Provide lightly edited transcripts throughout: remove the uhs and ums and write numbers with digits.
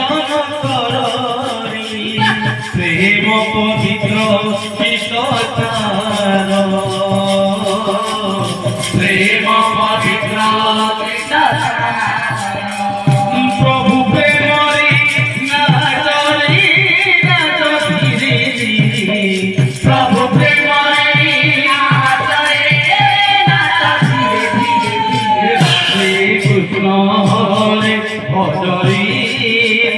दर्शन करी प्रेम पवित्र कृष्णचार प्रेम पवित्र प्रभु प्रेम प्रभु प्रेम कृष्ण हरे भजरी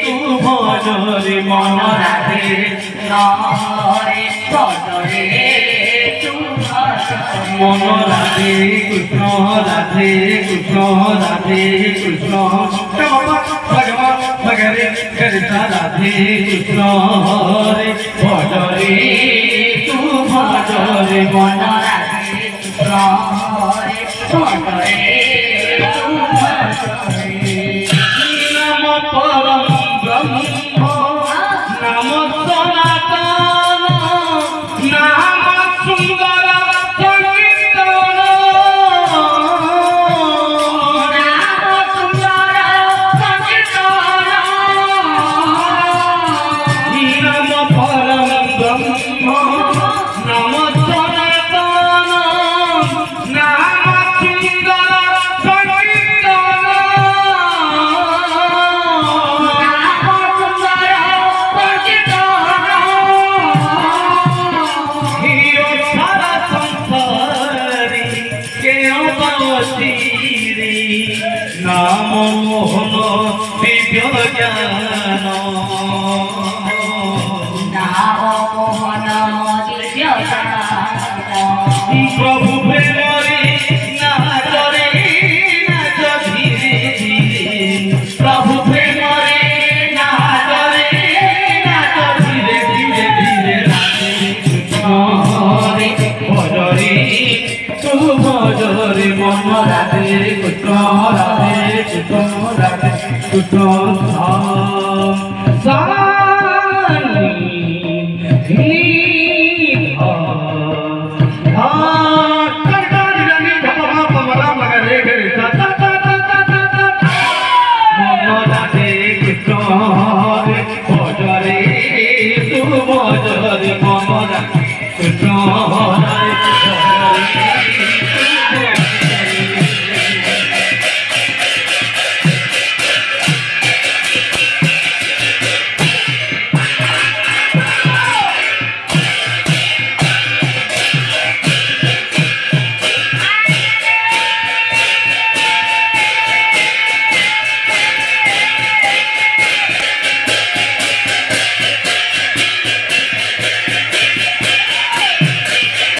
तू भजरे मन राधे हरे भजरे मन राधे कृष्ण भगवान भगरे कृष्ण राधे कृष्ण हरे भजरे तू भजरे मन राधे कृष्ण हरे भजरे नम परम ब्रह्म